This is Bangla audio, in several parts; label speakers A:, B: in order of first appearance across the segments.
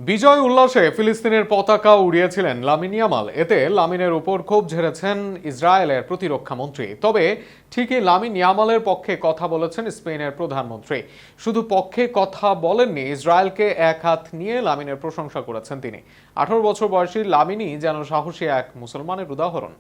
A: বিজয় উল্লাসে ফিলিস্তিনের পতাকা উড়িয়েছিলেন লামিন ইয়ামাল। এতে লামিনের উপর ক্ষোভ ঝেড়েছেন ইসরায়েলের প্রতিরক্ষা মন্ত্রী। তবে ঠিকই লামিন ইয়ামালের পক্ষে কথা বলেছেন স্পেনের প্রধানমন্ত্রী। শুধু পক্ষে কথা বলেননি, ইসরায়েলকে এক হাত নিয়ে লামিনের প্রশংসা করেছেন তিনি। 18 বছর বয়সী লামিনই যেন সাহসী এক মুসলমানের উদাহরণ।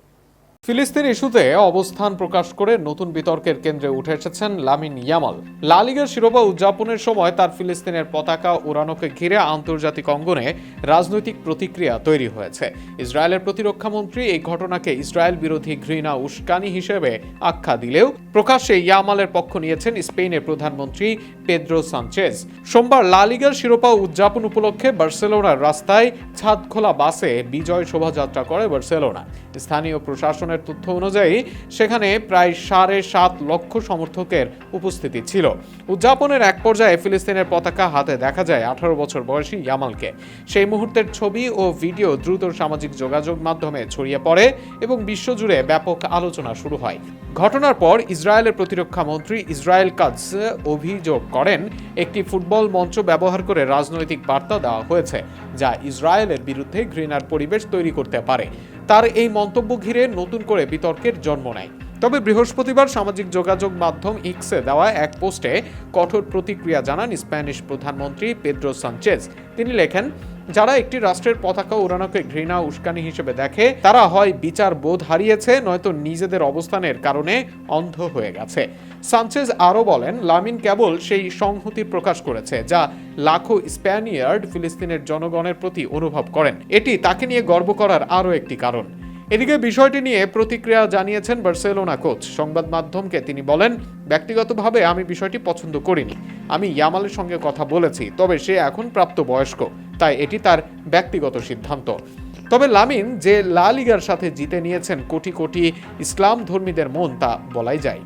A: ফিলিস্তিন ইস্যুতে অবস্থান প্রকাশ করে নতুন বিতর্কের কেন্দ্রে উঠে এসেছেন লামিন ইয়ামাল। লা লিগার শিরোপা উদযাপনের সময় তার ফিলিস্তিনের পতাকা উড়ানোকে ঘিরে আন্তর্জাতিক অঙ্গনে রাজনৈতিক প্রতিক্রিয়া তৈরি হয়েছে। ইসরায়েলের প্রতিরক্ষা মন্ত্রী এই ঘটনাকে ইসরায়েল বিরোধী ঘৃণা উস্কানি হিসেবে আখ্যা দিলেও প্রকাশ্যে ইয়ামালের পক্ষ নিয়েছেন স্পেনের প্রধানমন্ত্রী পেদ্রো সানচেজ। সোমবার লা লিগার শিরোপা উদযাপন উপলক্ষে বার্সেলোনার রাস্তায় ছাদখোলা বাসে বিজয় শোভাযাত্রা করে বার্সেলোনা। স্থানীয় প্রশাসনের তথ্য অনুযায়ী সেখানে প্রায় 7.5 লক্ষ সমর্থকের উপস্থিতি ছিল। উদযাপনের এক পর্যায়ে ফিলিস্তিনের পতাকা হাতে দেখা যায় 18 বছর বয়সী ইয়ামালকে। সেই মুহূর্তের ছবি ও ভিডিও দ্রুত সামাজিক যোগাযোগ মাধ্যমে ছড়িয়ে পড়ে এবং বিশ্বজুড়ে ব্যাপক আলোচনা শুরু হয়। ঘটনার পর ইসরায়েলের প্রতিরক্ষা মন্ত্রী ইসরায়েল কাটজ অভিযোগ করেন, একটি ফুটবল মঞ্চ ব্যবহার করে রাজনৈতিক বার্তা দেওয়া হয়েছে, যা ইসরায়েলের বিরুদ্ধে ঘৃণার পরিবেশ তৈরি করতে পারে। তার এই মন্তব্য ঘিরে নতুন করে বিতর্কের জন্ম নেয়। তবে বৃহস্পতিবার সামাজিক যোগাযোগ মাধ্যম এক্সে দেওয়া এক পোস্টে কঠোর প্রতিক্রিয়া জানান স্প্যানিশ প্রধানমন্ত্রী পেদ্রো সানচেজ। তিনি লেখেন, যারা একটি রাষ্ট্রের পতাকা উড়ানোকে ঘৃণা উস্কানি হিসেবে দেখে তারা হয় বিচার বোধ হারিয়েছে, নয়তো নিজেদের অবস্থানের কারণে অন্ধ হয়ে গেছে। সানচেজ আরও বলেন, লামিন কেবল সেই সংহতি প্রকাশ করেছে যা লাখো স্প্যানিয়ার্ড ফিলিস্তিনের জনগণের প্রতি অনুভব করেন। এটি তাকে নিয়ে গর্ব করার আরও একটি কারণ। এদিকে বিষয়টি নিয়ে প্রতিক্রিয়া জানিয়েছেন বার্সেলোনা কোচ। সংবাদ মাধ্যমকে তিনি বলেন, ব্যক্তিগতভাবে আমি বিষয়টি পছন্দ করিনি। আমি ইয়ামালের সঙ্গে কথা বলেছি, তবে সে এখন প্রাপ্তবয়স্ক, তাই এটি তার ব্যক্তিগত সিদ্ধান্ত। তবে লামিন যে লা লিগার সাথে জিতে নিয়েছেন কোটি কোটি ইসলাম ধর্মীদের মন, তা বলাই যায়।